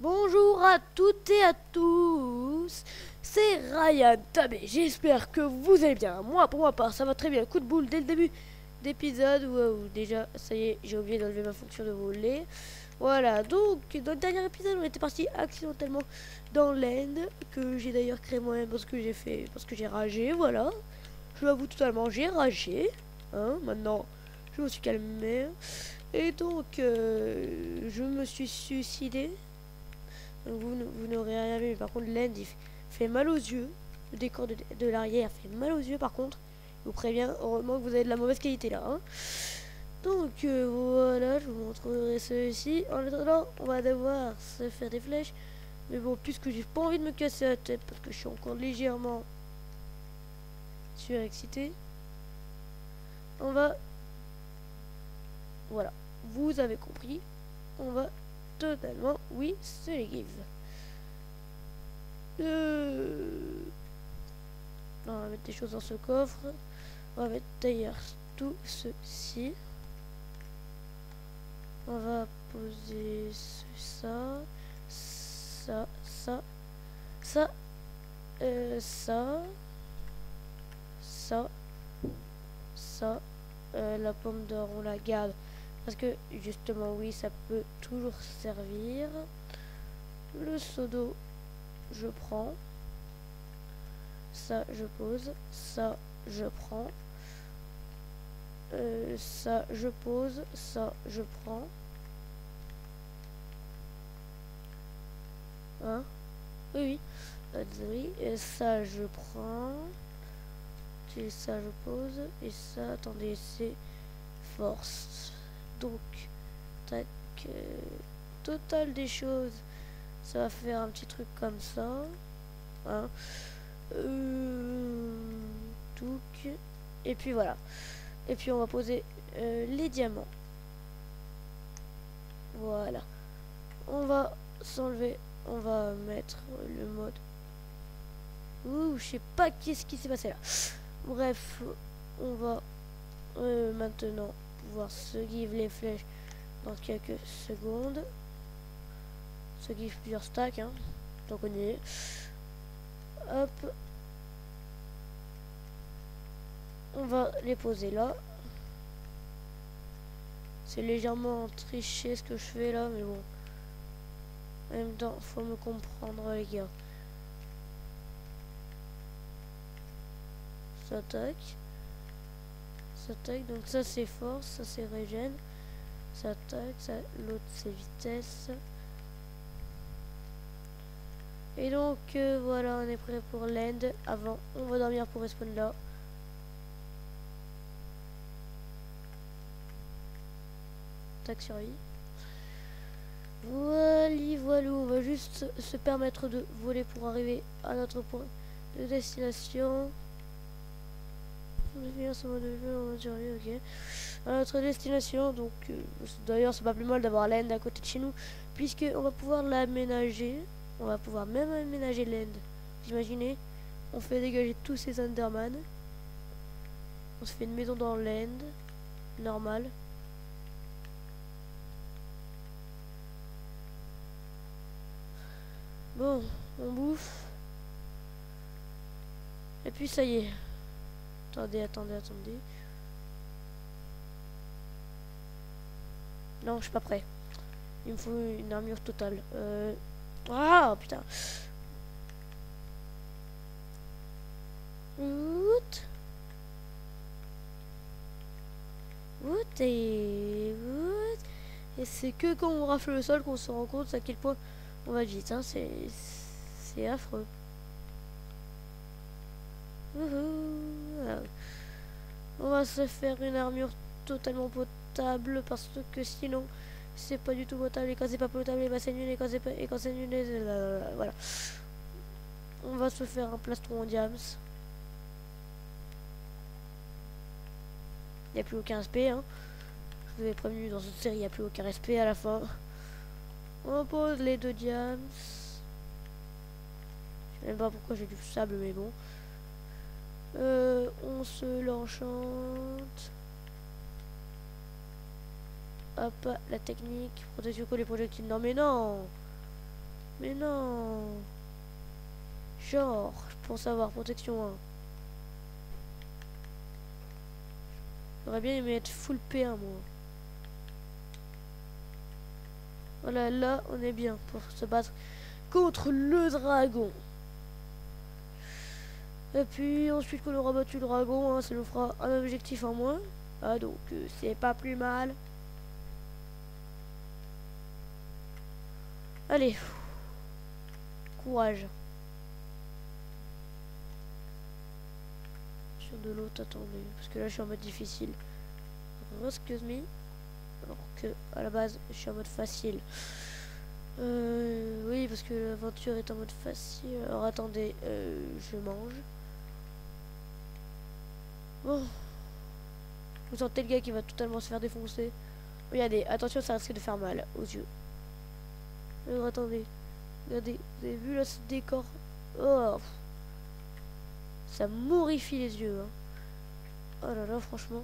Bonjour à toutes et à tous, c'est Ryan Tabé, j'espère que vous allez bien. Moi, pour ma part, ça va très bien. Coup de boule dès le début d'épisode où déjà, ça y est, j'ai oublié d'enlever ma fonction de voler. Voilà, donc dans le dernier épisode, on était parti accidentellement dans l'end, que j'ai d'ailleurs créé moi-même parce que j'ai ragé, voilà. Je l'avoue totalement, j'ai ragé. Hein, maintenant, je me suis calmé. Et donc, je me suis suicidé. Vous n'aurez rien vu, mais par contre l'end il fait mal aux yeux. Le décor de l'arrière fait mal aux yeux par contre. Je vous préviens, heureusement que vous avez de la mauvaise qualité là. Hein. Donc voilà, je vous montrerai ceci. En attendant, on va devoir se faire des flèches. Mais bon, puisque j'ai pas envie de me casser la tête parce que je suis encore légèrement surexcité, on va... Voilà, vous avez compris. On va totalement, oui, se les give. On va mettre des choses dans ce coffre. On va mettre d'ailleurs tout ceci. On va poser ça, ça, ça, ça, ça, ça, ça. La pomme d'or, on la garde parce que justement, oui, ça peut toujours servir. Le seau d'eau, je prends. Ça, je pose. Ça, je prends. Ça, je pose. Ça, je prends. Hein? Oui, oui. Désolé. Et ça, je prends. Et ça, je pose. Et ça, attendez, c'est force. Donc, tac. Total des choses. Ça va faire un petit truc comme ça. Hein? Touc. Et puis voilà. Et puis on va poser les diamants. Voilà. On va s'enlever. On va mettre le mode. Ouh, je sais pas qu'est-ce qui s'est passé là. Bref, on va maintenant pouvoir se give les flèches dans quelques secondes. Se give plusieurs stacks, hein. Donc on y est. Hop. On va les poser là. C'est légèrement triché ce que je fais là, mais bon. En même temps, faut me comprendre les gars. Ça attaque. Ça attaque. Donc ça c'est force, ça c'est régène. Ça attaque, ça l'autre c'est vitesse. Et donc voilà, on est prêt pour l'end. Avant, on va dormir pour respawn là. Tac survie. Voilà, on va juste se permettre de voler pour arriver à notre point de destination. Ok. À notre destination, donc d'ailleurs c'est pas plus mal d'avoir l'end à côté de chez nous, puisque on va pouvoir l'aménager. On va pouvoir même aménager l'end. Vous imaginez, on fait dégager tous ces Enderman. On se fait une maison dans l'end, normal. Bon, on bouffe. Et puis ça y est. Attendez. Non, je suis pas prêt. Il me faut une armure totale. Ah, putain. Et c'est que quand on rafle le sol qu'on se rend compte à quel point on va vite. Hein. C'est affreux. On va se faire une armure totalement potable parce que sinon c'est pas du tout potable, et quand c'est pas potable, bah c'est nul, et quand c'est nul, voilà. On va se faire un plastron en diams. Il n'y a plus aucun respect, hein. Je vous avais prévenu, dans cette série il n'y a plus aucun respect à la fin. On pose les 2 diams. Je sais même pas pourquoi j'ai du sable, mais bon. On se l'enchante. Hop, la technique, protection contre les projectiles. Non mais non. Mais non. Genre, pour savoir, protection 1. J'aurais bien aimé être full P1 moi. Voilà, là on est bien pour se battre contre le dragon. Et puis ensuite qu'on aura battu le dragon, hein, ça nous fera un objectif en moins. Ah donc c'est pas plus mal. Allez. Courage. Sur de l'autre, attendez. Parce que là je suis en mode difficile. Excuse me. Alors que à la base je suis en mode facile. Oui parce que l'aventure est en mode facile. Alors attendez, je mange. Oh. Vous sentez le gars qui va totalement se faire défoncer. Regardez, attention, ça risque de faire mal aux yeux. Alors attendez, regardez, vous avez vu là ce décor? Oh, ça m'horrifie les yeux. Hein. Oh là là, franchement.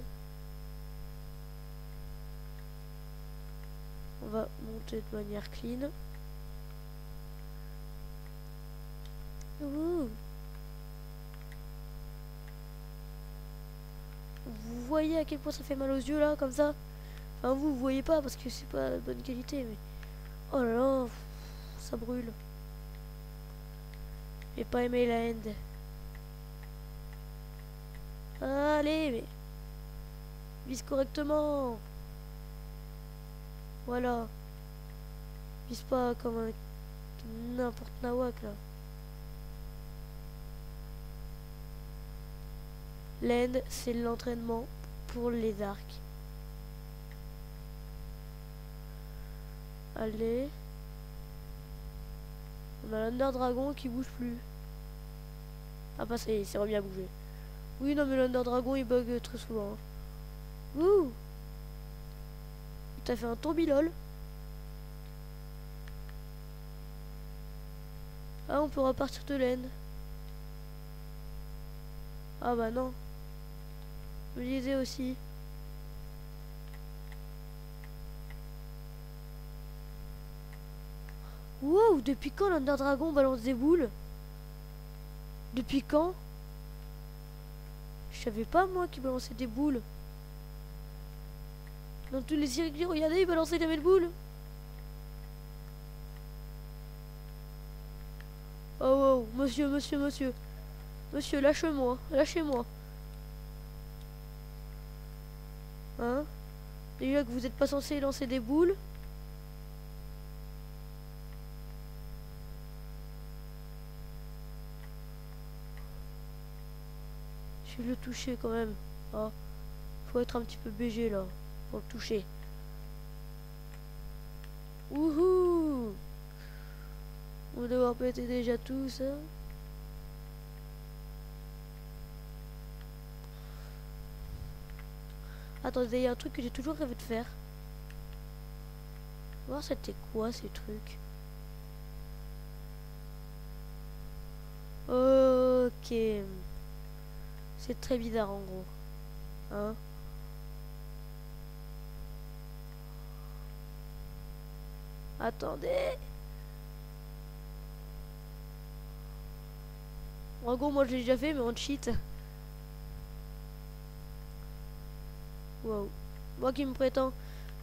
On va monter de manière clean. Ouh. Vous voyez à quel point ça fait mal aux yeux là, comme ça? Enfin, vous voyez pas parce que c'est pas de bonne qualité, mais. Oh là là, ça brûle. J'ai pas aimé la end. Allez, mais. Vise correctement. Voilà. Vise pas comme un. N'importe nawak là. L'end, c'est l'entraînement pour les arcs. Allez. On a l'Under Dragon qui bouge plus. Ah bah ça y est, il s'est remis à bouger. Oui, non mais l'Under Dragon il bug très souvent. Hein. Ouh. Il t'a fait un tourbilol. Ah, on peut repartir de l'end. Ah bah non. Je me disais aussi. Wow, depuis quand l'Under Dragon balance des boules? Depuis quand? Je savais pas moi qu'il balançait des boules. Dans tous les circuits, regardez, il balançait des boules. Oh wow, monsieur, monsieur, monsieur. Monsieur, lâche-moi, lâchez-moi. Hein? Déjà que vous n'êtes pas censé lancer des boules. Je vais le toucher quand même. Ah, faut être un petit peu BG là pour le toucher. Wouhou! On va devoir péter déjà tout ça. Attendez, il y a un truc que j'ai toujours rêvé de faire. Voir c'était quoi ces trucs. Ok. C'est très bizarre en gros. Hein? Attendez. En gros, moi je l'ai déjà fait, mais on cheat. Wow. Moi qui me prétends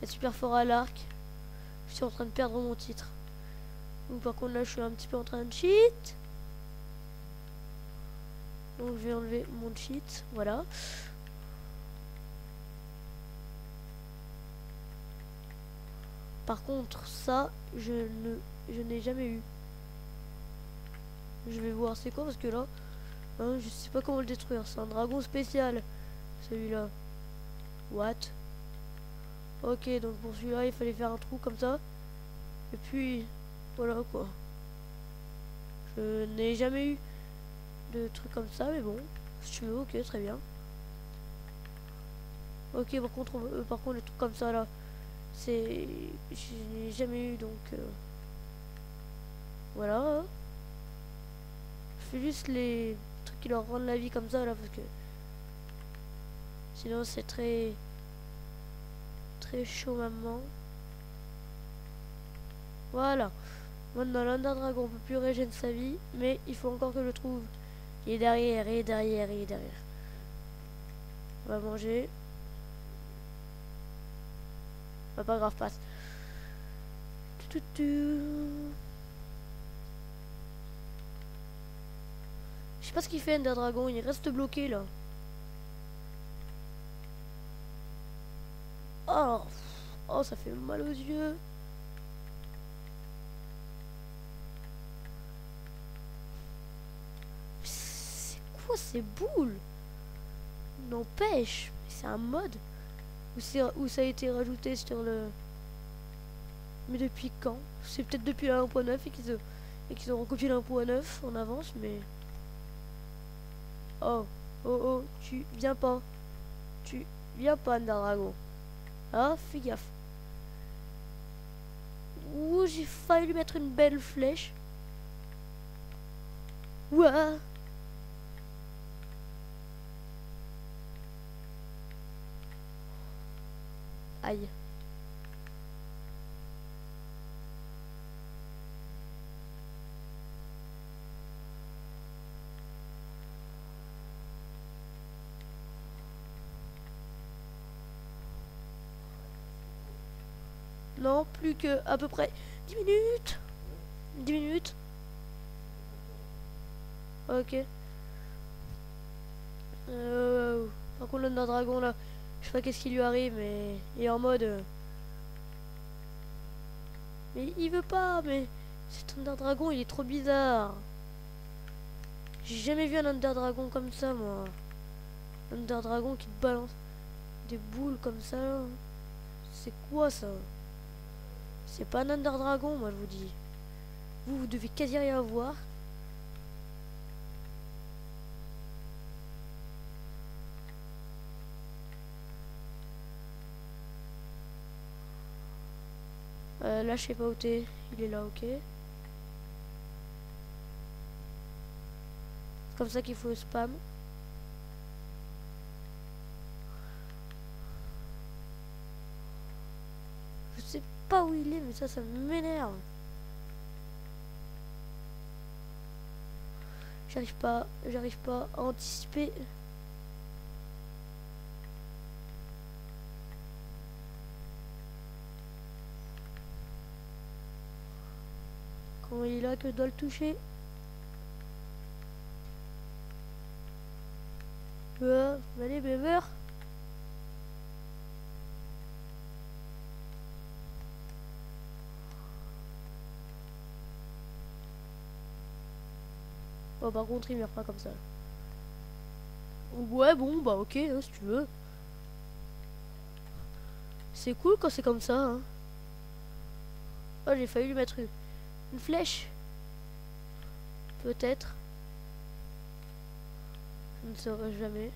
être super fort à l'arc, je suis en train de perdre mon titre. Donc par contre là, je suis un petit peu en train de cheat. Donc je vais enlever mon cheat, voilà. Par contre, ça, je n'ai jamais eu. Je vais voir c'est quoi parce que là, hein, je sais pas comment le détruire. C'est un dragon spécial, celui-là. What? Ok, donc pour celui-là, il fallait faire un trou comme ça. Et puis, voilà quoi. Je n'ai jamais eu de trucs comme ça, mais bon. Si tu veux, ok, très bien. Ok, par contre, les trucs comme ça là, c'est. Je n'ai jamais eu donc. Voilà. Hein. Je fais juste les trucs qui leur rendent la vie comme ça là, parce que. Sinon, c'est très. Très chaud, maman. Voilà. Maintenant, l'Under Dragon peut plus régénérer sa vie, mais il faut encore que je le trouve. Il est derrière, il est derrière, il est derrière. On va manger. Bah, pas grave, passe. Je sais pas ce qu'il fait, Ender Dragon, il reste bloqué là. Oh, oh, ça fait mal aux yeux. C'est quoi ces boules? N'empêche, c'est un mode où ça a été rajouté sur le. Mais depuis quand? C'est peut-être depuis la 1.9 et qu'ils ont recopié la 1.9 en avance, mais. Oh, oh, oh, tu viens pas. Tu viens pas, Ender Dragon. Ah, fais gaffe. Ouh, j'ai failli lui mettre une belle flèche. Ouah. Aïe. Non, plus que à peu près 10 minutes. 10 minutes. Ok. Par contre, le dragon là, je sais pas qu'est-ce qui lui arrive, mais il est en mode. Mais il veut pas, mais cet Under Dragon il est trop bizarre. J'ai jamais vu un Under Dragon comme ça, moi. Un Under Dragon qui te balance des boules comme ça. C'est quoi ça? C'est pas un Under Dragon, moi je vous dis. Vous devez quasi rien voir. Là, je sais pas où t'es. Il est là, ok. C'est comme ça qu'il faut spam. Je sais pas où il est, mais ça m'énerve. J'arrive pas à anticiper. Quand il est là que je dois le toucher. Allez, Beaver. Oh, par contre, il meurt pas comme ça. Ouais, bon, bah ok, hein, si tu veux. C'est cool quand c'est comme ça. Hein. Oh, j'ai failli lui mettre une flèche. Peut-être. Je ne saurais jamais.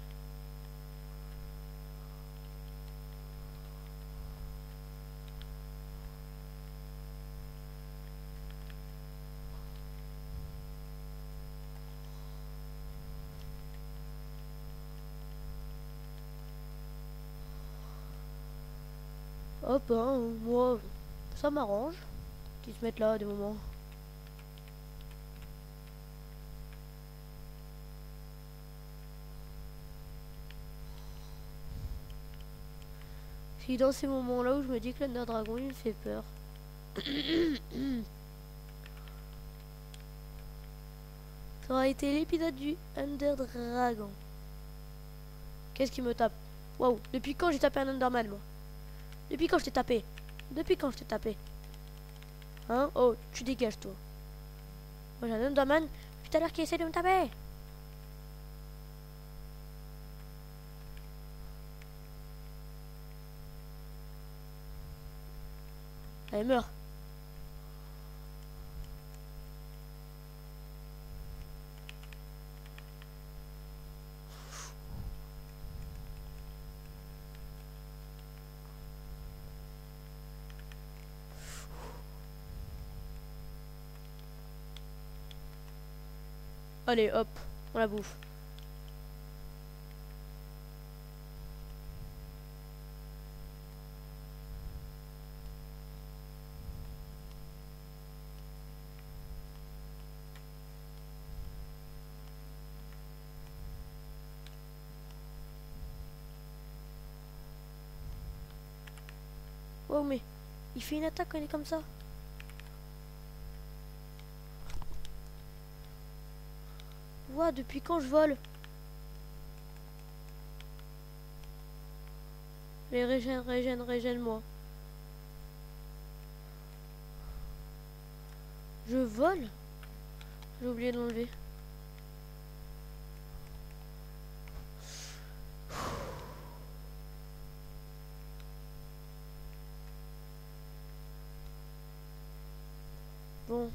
Hop, hein, moi, ça m'arrange qu'ils se mettent là à des moments. C'est dans ces moments-là où je me dis que l'Under Dragon il me fait peur. Ça aura été l'épisode du Under Dragon. Qu'est-ce qui me tape? Waouh, depuis quand j'ai tapé un Underman, moi? Depuis quand je t'ai tapé? Depuis quand je t'ai tapé? Hein? Oh, tu dégages, toi. Moi, j'ai un Underman tout à l'heure qui essaie de me taper. Allez, meurs. Allez, hop, on la bouffe. Oh, mais il fait une attaque quand il est comme ça. Ouah, depuis quand je vole? Mais régène-moi. Je vole? J'ai oublié de l'enlever. Bon.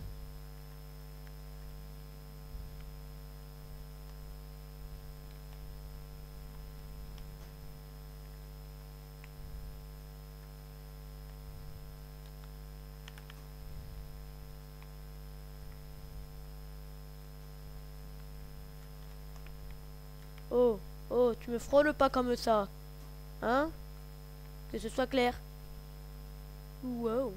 Oh, oh, tu me frôles pas comme ça. Hein? Que ce soit clair. Wow.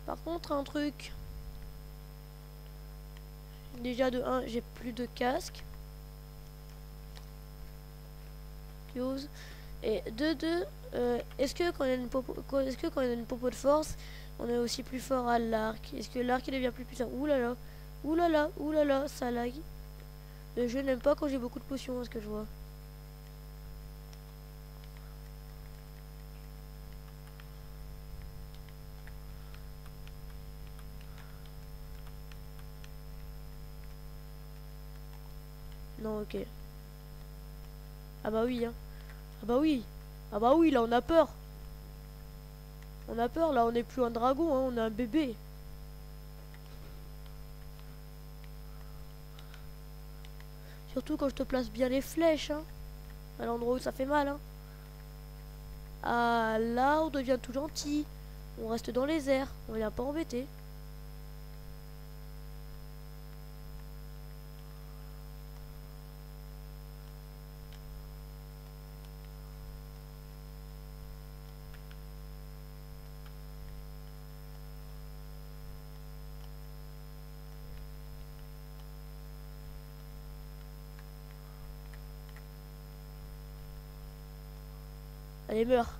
Par contre, un truc. Déjà de 1, j'ai plus de casque. Et de 2, est-ce que quand on a une popo, est-ce que quand on a une popo de force, on est aussi plus fort à l'arc? Est-ce que l'arc il devient plus puissant? Ouh là là, ouh là là, ouh là là, ça lag. Le jeu n'aime pas quand j'ai beaucoup de potions, à ce que je vois. Non, ok. Ah bah oui, hein. Ah bah oui. Ah bah oui, là on a peur. On a peur, là on n'est plus un dragon, hein, on est un bébé. Surtout quand je te place bien les flèches, hein. À l'endroit où ça fait mal, hein. Ah là on devient tout gentil. On reste dans les airs, on vient pas embêter. Allez, meurs.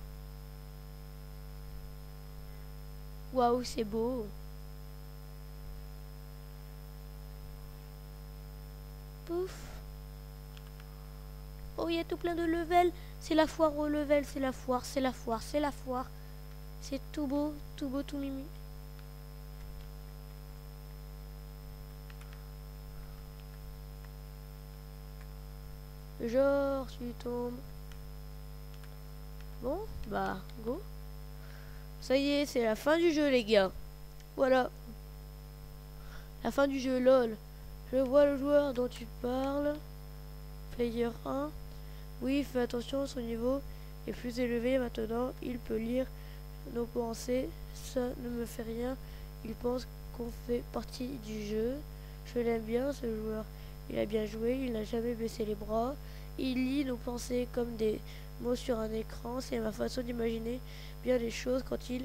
Waouh, c'est beau. Pouf. Oh, il y a tout plein de level. C'est la foire au level, c'est la foire, c'est la foire, c'est la foire. C'est tout beau, tout mimi. Genre, tu tombes. Bon, bah, go. Ça y est, c'est la fin du jeu, les gars. Voilà. La fin du jeu, lol. Je vois le joueur dont tu parles. Player 1. Oui, fais attention, son niveau est plus élevé maintenant. Il peut lire nos pensées. Ça ne me fait rien. Il pense qu'on fait partie du jeu. Je l'aime bien, ce joueur. Il a bien joué, il n'a jamais baissé les bras. Il lit nos pensées comme des mots sur un écran. C'est ma façon d'imaginer bien les choses quand il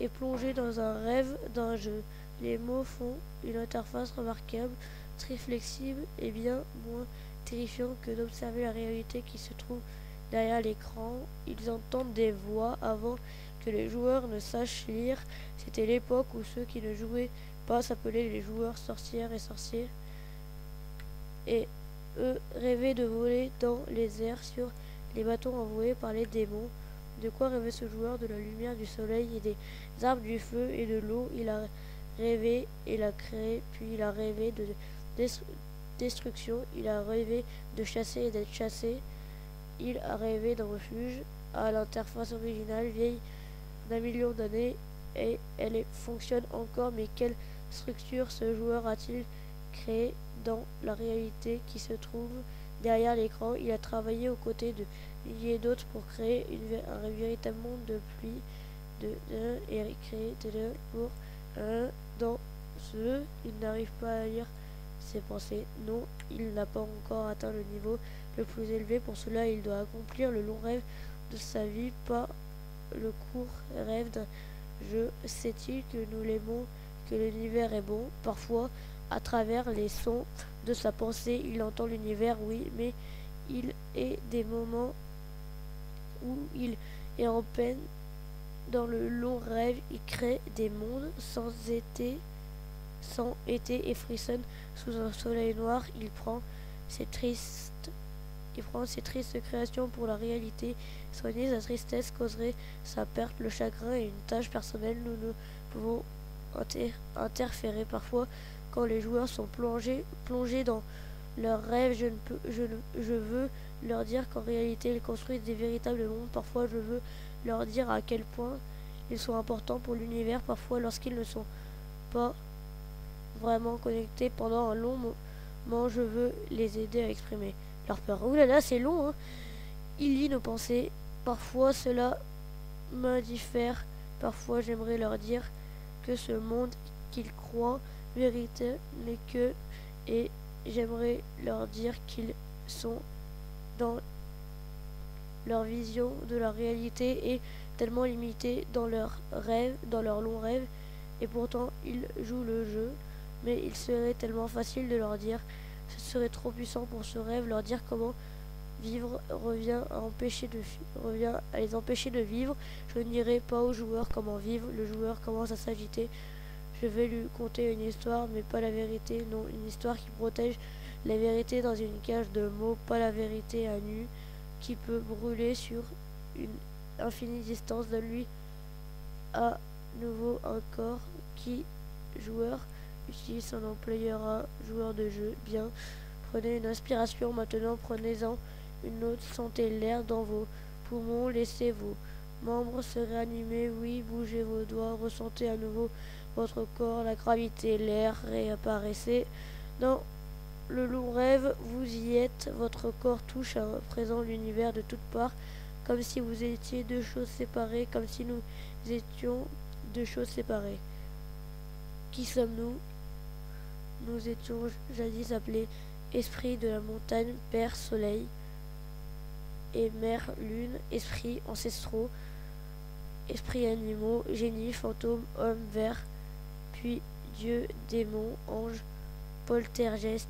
est plongé dans un rêve d'un jeu. Les mots font une interface remarquable, très flexible et bien moins terrifiant que d'observer la réalité qui se trouve derrière l'écran. Ils entendent des voix avant que les joueurs ne sachent lire. C'était l'époque où ceux qui ne jouaient pas s'appelaient les joueurs sorcières et sorciers. Et eux rêvaient de voler dans les airs sur les bâtons envoyés par les démons. De quoi rêvait ce joueur? De la lumière, du soleil et des arbres, du feu et de l'eau. Il a rêvé et l'a créé, puis il a rêvé de destruction, il a rêvé de chasser et d'être chassé, il a rêvé d'un refuge à l'interface originale vieille d'un million d'années et elle fonctionne encore, mais quelle structure ce joueur a-t-il créé dans la réalité qui se trouve derrière l'écran? Il a travaillé aux côtés de milliers d'autres pour créer un véritable monde de pluie et créer pour un dans ce il n'arrive pas à lire ses pensées. Non, il n'a pas encore atteint le niveau le plus élevé. Pour cela, il doit accomplir le long rêve de sa vie, pas le court rêve d'un jeu. Sait-il que nous l'aimons, que l'univers est bon? Parfois, à travers les sons de sa pensée, il entend l'univers, oui, mais il est des moments où il est en peine. Dans le long rêve, il crée des mondes sans été et frissonne sous un soleil noir. Il prend ses tristes créations pour la réalité. Soigner sa tristesse causerait sa perte, le chagrin et une tâche personnelle. Nous ne pouvons interférer parfois quand les joueurs sont plongés dans leurs rêves. Je veux leur dire qu'en réalité ils construisent des véritables mondes. Parfois je veux leur dire à quel point ils sont importants pour l'univers. Parfois lorsqu'ils ne sont pas vraiment connectés pendant un long moment, je veux les aider à exprimer leur peur. Ouh là là, c'est long, hein. Il lit nos pensées. Parfois cela m'indiffère. Parfois j'aimerais leur dire que ce monde qu'ils croient vérité n'est que, et j'aimerais leur dire qu'ils sont dans leur vision de la réalité est tellement limitée dans leurs rêves, dans leurs longs rêves, et pourtant ils jouent le jeu. Mais il serait tellement facile de leur dire, ce serait trop puissant pour ce rêve, leur dire comment vivre revient à les empêcher de vivre. Je ne dirai pas au joueur comment vivre. Le joueur commence à s'agiter. Je vais lui conter une histoire, mais pas la vérité. Non, une histoire qui protège la vérité dans une cage de mots, pas la vérité à nu, qui peut brûler sur une infinie distance. Donne-lui à nouveau un corps qui, joueur, utilise son employeur à joueur de jeu. Bien, prenez une inspiration maintenant, prenez-en une autre, sentez l'air dans vos poumons, laissez vos membres se réanimer, oui, bougez vos doigts, ressentez à nouveau votre corps, la gravité, l'air, réapparaissez dans le long rêve, vous y êtes, votre corps touche à présent l'univers de toutes parts, comme si vous étiez deux choses séparées, comme si nous étions deux choses séparées. Qui sommes-nous? Nous étions jadis appelés esprit de la montagne, père soleil et mère lune, esprits ancestraux, esprits animaux, génies, fantômes, hommes, vers, puis dieu, démon, ange, poltergeist,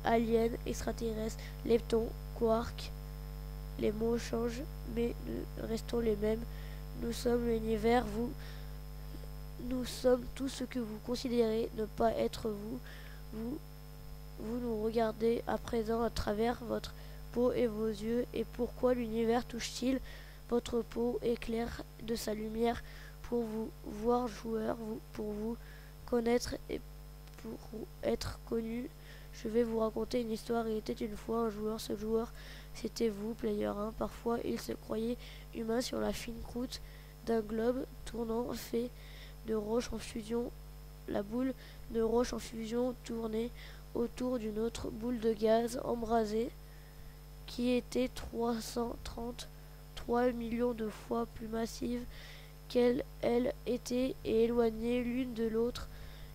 alien, extraterrestre, lepton, quark. Les mots changent, mais nous restons les mêmes. Nous sommes l'univers, nous sommes tout ce que vous considérez ne pas être vous. Vous nous regardez à présent à travers votre peau et vos yeux. Et pourquoi l'univers touche-t-il votre peau? Éclaire de sa lumière pour vous voir joueur, pour vous connaître et pour être connu. Je vais vous raconter une histoire. Il était une fois un joueur. Ce joueur, c'était vous, player 1. Parfois, il se croyait humain sur la fine croûte d'un globe tournant fait de roches en fusion. La boule de roche en fusion tournait autour d'une autre boule de gaz embrasée qui était 333 millions de fois plus massive qu'elle était et éloignée l'une de l'autre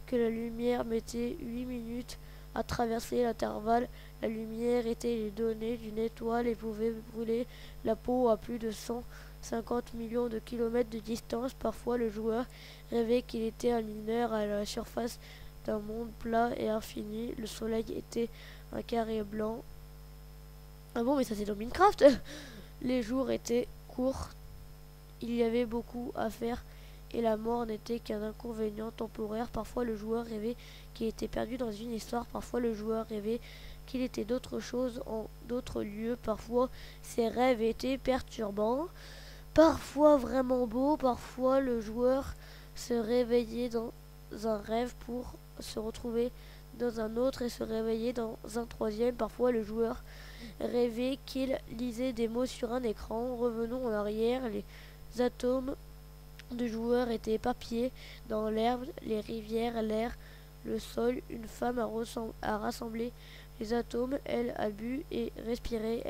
que la lumière mettait 8 minutes à traverser l'intervalle. La lumière était les données d'une étoile et pouvait brûler la peau à plus de 150 millions de kilomètres de distance. Parfois le joueur rêvait qu'il était un mineur à la surface d'un monde plat et infini. Le soleil était un carré blanc. Ah bon, mais ça c'est dans Minecraft. Les jours étaient courts. Il y avait beaucoup à faire et la mort n'était qu'un inconvénient temporaire. Parfois le joueur rêvait qu'il était perdu dans une histoire. Parfois le joueur rêvait qu'il était d'autres choses en d'autres lieux. Parfois ses rêves étaient perturbants, parfois vraiment beaux. Parfois le joueur se réveillait dans un rêve pour se retrouver dans un autre et se réveiller dans un troisième. Parfois le joueur rêvait qu'il lisait des mots sur un écran. Revenons en arrière. Les atomes du joueur étaient éparpillés dans l'herbe, les rivières, l'air, le sol. Une femme a rassemblé les atomes. Elle a bu et respiré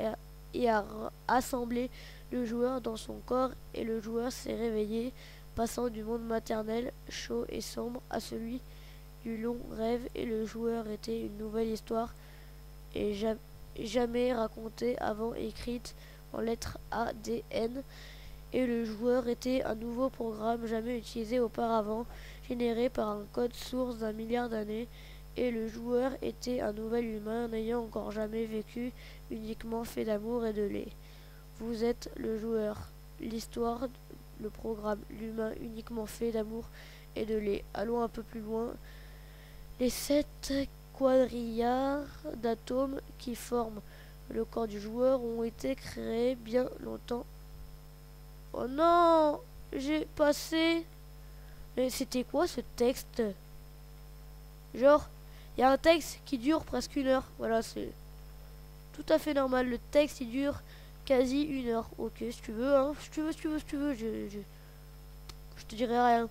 et a assemblé le joueur dans son corps. Et le joueur s'est réveillé, passant du monde maternel, chaud et sombre, à celui du long rêve. Et le joueur était une nouvelle histoire et jamais racontée avant, écrite en lettres ADN. et le joueur était un nouveau programme jamais utilisé auparavant, généré par un code source d'un milliard d'années, et le joueur était un nouvel humain n'ayant encore jamais vécu, uniquement fait d'amour et de lait. Vous êtes le joueur, l'histoire, le programme, l'humain uniquement fait d'amour et de lait. Allons un peu plus loin. Les 7 quadrillards d'atomes qui forment le corps du joueur ont été créés bien longtemps. Oh non, j'ai passé. Mais c'était quoi ce texte? Genre, il y a un texte qui dure presque 1 heure. Voilà, c'est tout à fait normal. Le texte il dure quasi 1 heure. Ok, si tu veux, hein. Si tu veux, je te dirai rien.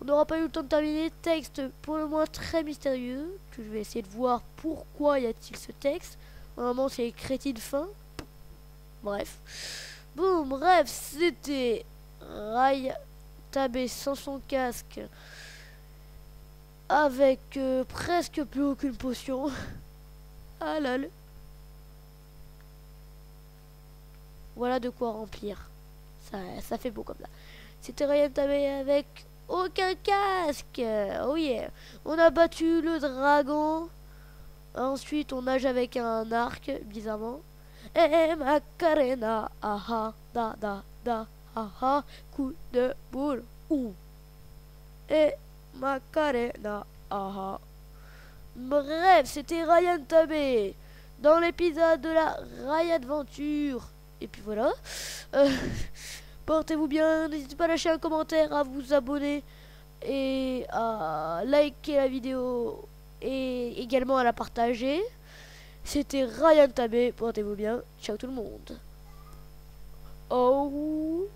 On n'aura pas eu le temps de terminer. Texte pour le moins très mystérieux. Que je vais essayer de voir pourquoi y a-t-il ce texte. Normalement, c'est crétine fin. Bref. Bon, bref, c'était Rai Tabé sans son casque. Avec presque plus aucune potion. Ah lol. Voilà de quoi remplir. Ça fait beau comme ça. C'était Ryan Tabé avec aucun casque. Oh yeah. On a battu le dragon. Ensuite, on nage avec un arc, bizarrement. Eh, Macarena. Aha. Da, da, da. Aha. Coup de boule. Ouh. Et Macarena. Aha. Bref, c'était Ryan Tabé dans l'épisode de la Rai Adventure. Et puis voilà. Euh, Portez-vous bien. N'hésitez pas à lâcher un commentaire, à vous abonner et à liker la vidéo et également à la partager. C'était Ryan Tabé. Portez-vous bien. Ciao tout le monde. Oh.